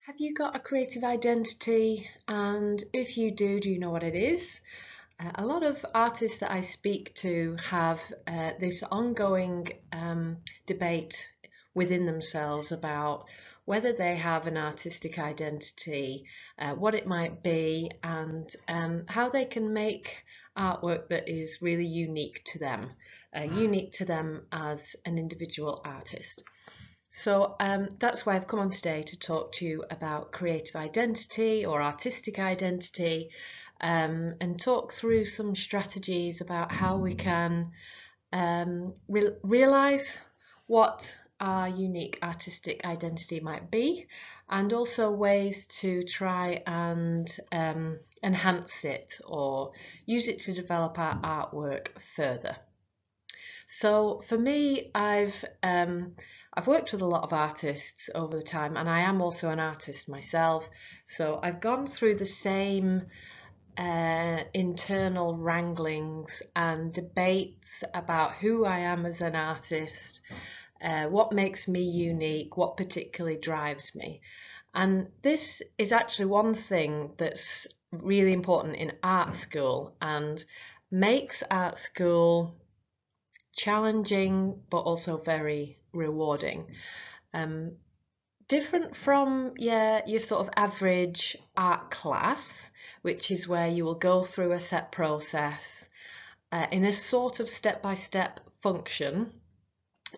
Have you got a creative identity? And if you do you know what it is? A lot of artists that I speak to have this ongoing debate within themselves about whether they have an artistic identity, what it might be, and how they can make artwork that is really unique to them as an individual artist. So that's why I've come on today to talk to you about creative identity or artistic identity, and talk through some strategies about how we can realize what our unique artistic identity might be, and also ways to try and enhance it or use it to develop our artwork further. So for me, I've worked with a lot of artists over the time, and I am also an artist myself. So I've gone through the same internal wranglings and debates about who I am as an artist, what makes me unique, what particularly drives me. And this is actually one thing that's really important in art school and makes art school challenging but also very rewarding. Different from your sort of average art class, which is where you will go through a set process in a sort of step-by-step function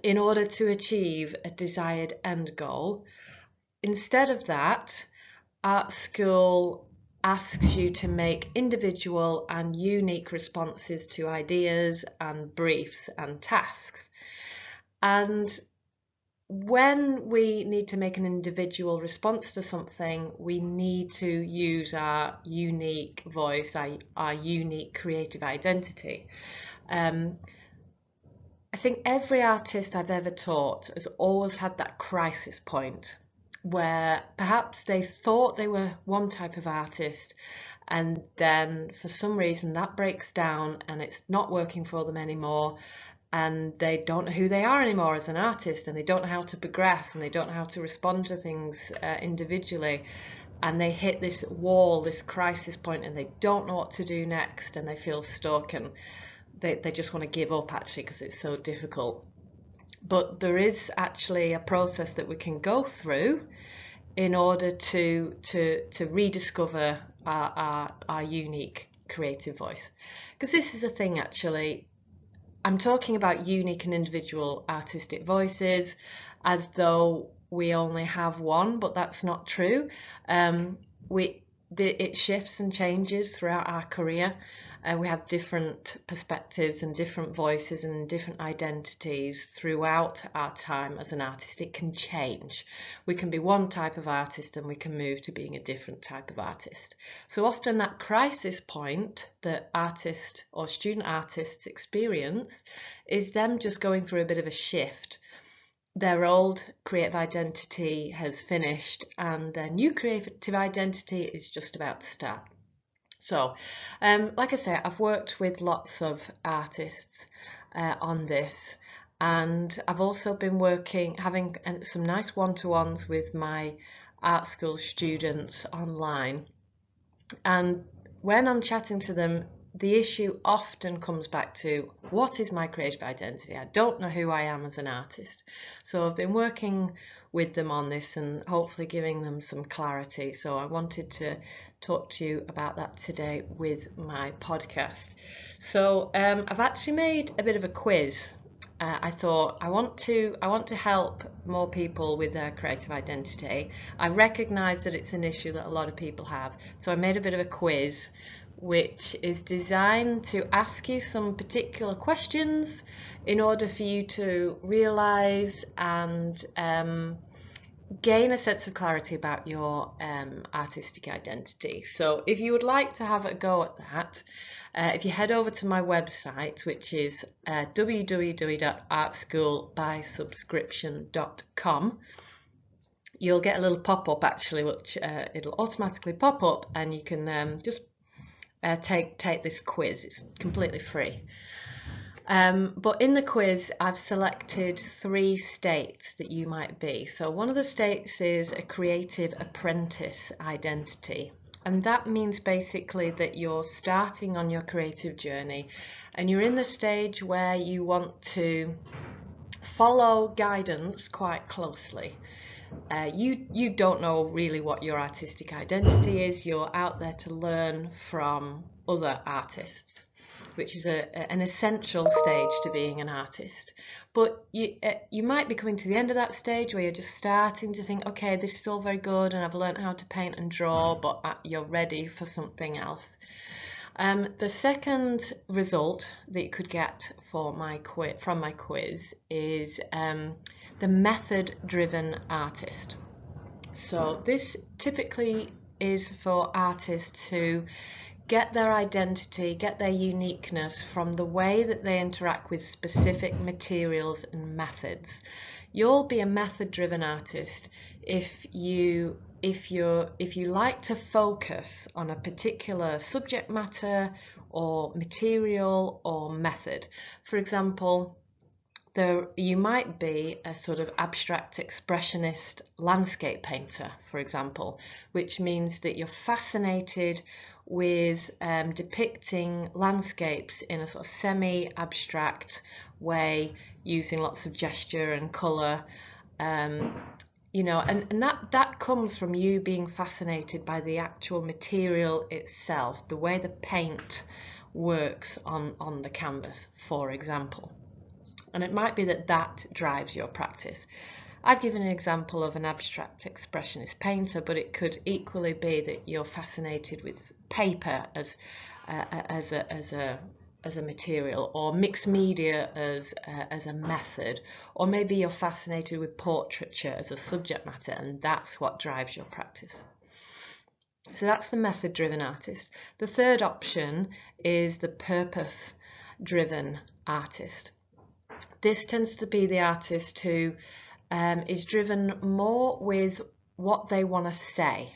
in order to achieve a desired end goal. Instead of that, art school asks you to make individual and unique responses to ideas and briefs and tasks. And when we need to make an individual response to something, we need to use our unique voice, our unique creative identity. I think every artist I've ever taught has always had that crisis point where perhaps they thought they were one type of artist, and then for some reason that breaks down and it's not working for them anymore, and they don't know who they are anymore as an artist, and they don't know how to progress, and they don't know how to respond to things individually, and they hit this wall, this crisis point, and they don't know what to do next, and they feel stuck, and they just want to give up actually because it's so difficult. But there is actually a process that we can go through in order to rediscover our unique creative voice. Because this is a thing actually, I'm talking about unique and individual artistic voices as though we only have one, but that's not true. It shifts and changes throughout our career. We have different perspectives and different voices and different identities throughout our time as an artist. It can change. We can be one type of artist and we can move to being a different type of artist. So often that crisis point that artists or student artists experience is them just going through a bit of a shift. Their old creative identity has finished and their new creative identity is just about to start. So, like I say, I've worked with lots of artists on this, and I've also been having some nice one-to-ones with my art school students online. And when I'm chatting to them, the issue often comes back to, what is my creative identity? I don't know who I am as an artist. So I've been working with them on this and hopefully giving them some clarity. So I wanted to talk to you about that today with my podcast. So I've actually made a bit of a quiz. I thought I want to help more people with their creative identity. I recognise that it's an issue that a lot of people have. So I made a bit of a quiz which is designed to ask you some particular questions in order for you to realise and gain a sense of clarity about your artistic identity. So if you would like to have a go at that, if you head over to my website, which is www.artschoolbysubscription.com, you'll get a little pop-up actually, which it'll automatically pop up, and you can just take this quiz. It's completely free. But in the quiz, I've selected 3 states that you might be. So one of the states is a creative apprentice identity. And that means basically that you're starting on your creative journey and you're in the stage where you want to follow guidance quite closely. You don't know really what your artistic identity is. You're out there to learn from other artists, which is an essential stage to being an artist. But you might be coming to the end of that stage where you're just starting to think, okay, this is all very good and I've learned how to paint and draw, but you're ready for something else. The second result that you could get from my quiz is the method-driven artist. So this typically is for artists who get their identity, get their uniqueness from the way that they interact with specific materials and methods. You'll be a method-driven artist if you like to focus on a particular subject matter or material or method. For example, you might be a sort of abstract expressionist landscape painter, for example, which means that you're fascinated with depicting landscapes in a sort of semi-abstract way, using lots of gesture and colour. You know, and that comes from you being fascinated by the actual material itself, the way the paint works on the canvas, for example. And it might be that drives your practice. I've given an example of an abstract expressionist painter, but it could equally be that you're fascinated with paper as a material, or mixed media as a method, or maybe you're fascinated with portraiture as a subject matter, and that's what drives your practice. So that's the method-driven artist. The third option is the purpose-driven artist. This tends to be the artist who is driven more with what they want to say,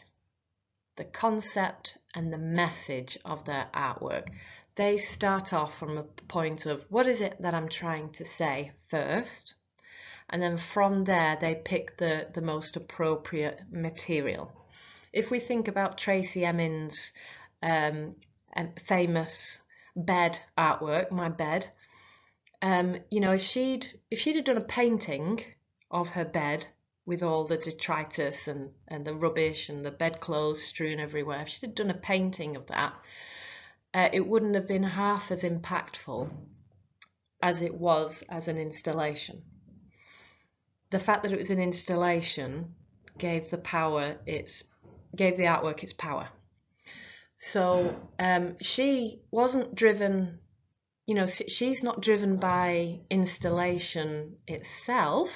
the concept and the message of their artwork. They start off from a point of what is it that I'm trying to say first, and then from there they pick the most appropriate material. If we think about Tracy Emin's famous bed artwork, My Bed, you know, if she'd have done a painting of her bed with all the detritus and the rubbish and the bedclothes strewn everywhere, if she'd have done a painting of that, it wouldn't have been half as impactful as it was as an installation. The fact that it was an installation gave the artwork its power. So she wasn't driven, you know, she's not driven by installation itself.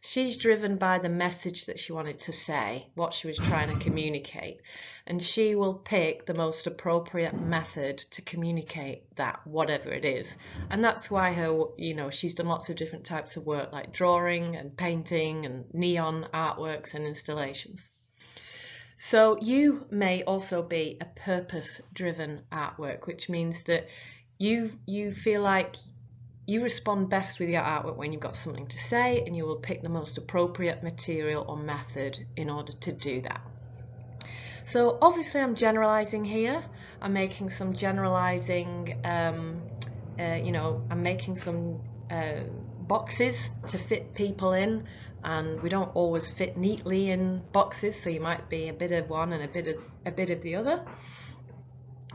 She's driven by the message that she wanted to say, what she was trying to communicate. And she will pick the most appropriate method to communicate that, whatever it is. And that's why she's done lots of different types of work, like drawing and painting and neon artworks and installations. So you may also be a purpose-driven artwork, which means that you feel like you respond best with your artwork when you've got something to say, and you will pick the most appropriate material or method in order to do that. So obviously I'm generalizing here. I'm making some generalizing, I'm making some boxes to fit people in, and we don't always fit neatly in boxes, so you might be a bit of one and a bit of the other.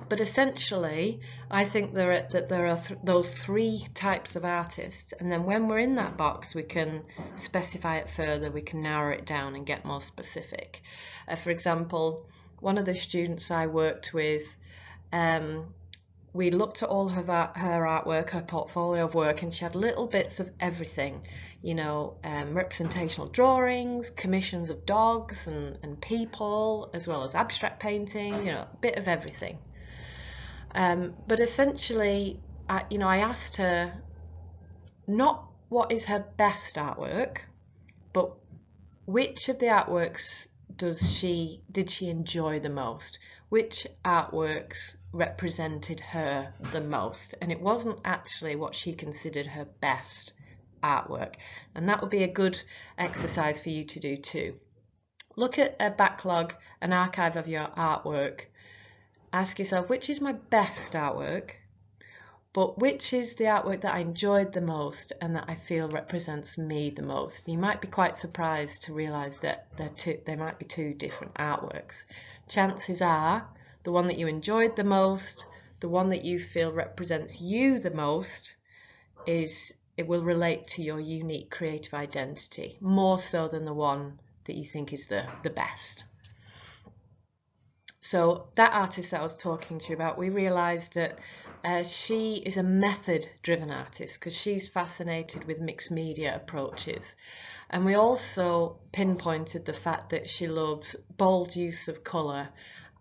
But essentially, I think there are those 3 types of artists, and then when we're in that box, we can specify it further, we can narrow it down and get more specific. For example, one of the students I worked with, we looked at all her artwork, her portfolio of work, and she had little bits of everything, you know, representational drawings, commissions of dogs and people, as well as abstract painting, you know, a bit of everything. But essentially, I asked her not what is her best artwork, but which of the artworks did she enjoy the most? which artworks represented her the most, and it wasn't actually what she considered her best artwork. And that would be a good exercise for you to do too. Look at a backlog, an archive of your artwork. Ask yourself, which is my best artwork, but which is the artwork that I enjoyed the most and that I feel represents me the most. You might be quite surprised to realize that they might be two different artworks. Chances are the one that you enjoyed the most, the one that you feel represents you the most, it will relate to your unique creative identity more so than the one that you think is the best. So that artist that I was talking to you about, we realized that she is a method-driven artist because she's fascinated with mixed media approaches. And we also pinpointed the fact that she loves bold use of colour,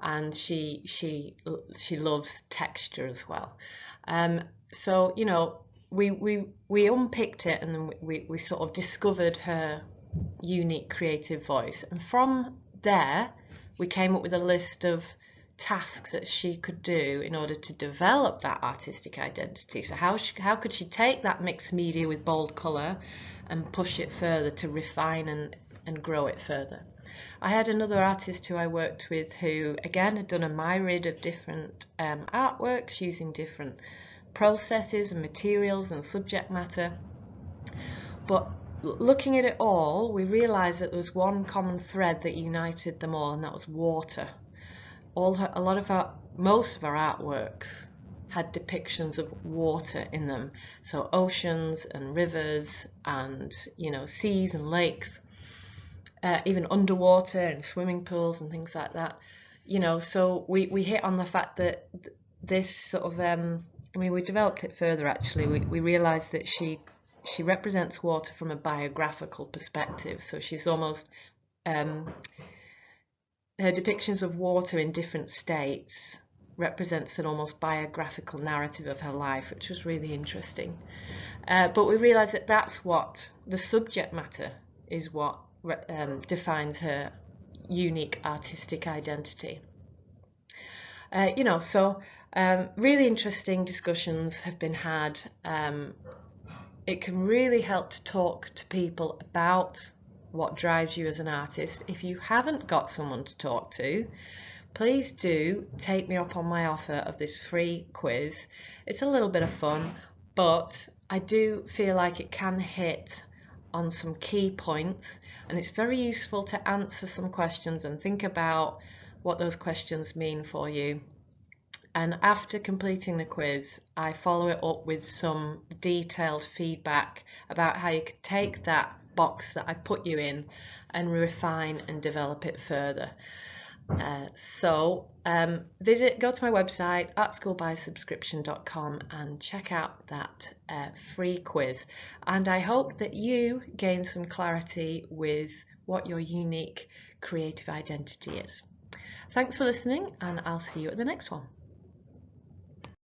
and she loves texture as well. So, you know, we unpicked it, and then we sort of discovered her unique creative voice. And from there, we came up with a list of tasks that she could do in order to develop that artistic identity. So how could she take that mixed media with bold colour and push it further to refine and grow it further? I had another artist who I worked with who, again, had done a myriad of different artworks using different processes and materials and subject matter. But looking at it all, we realised that there was one common thread that united them all, and that was water. Most of our artworks had depictions of water in them, so oceans and rivers and, you know, seas and lakes, even underwater and swimming pools and things like that. You know, so we hit on the fact that this sort of I mean, we developed it further actually. We realised that she represents water from a biographical perspective. So she's almost, her depictions of water in different states represents an almost biographical narrative of her life, which was really interesting. But we realised that that's what the subject matter is, what defines her unique artistic identity. You know, so really interesting discussions have been had. It can really help to talk to people about what drives you as an artist. If you haven't got someone to talk to, please do take me up on my offer of this free quiz. It's a little bit of fun, but I do feel like it can hit on some key points, and it's very useful to answer some questions and think about what those questions mean for you. And after completing the quiz, I follow it up with some detailed feedback about how you could take that box that I put you in and refine and develop it further. Go to my website, artschoolbysubscription.com, and check out that free quiz. And I hope that you gain some clarity with what your unique creative identity is. Thanks for listening, and I'll see you at the next one.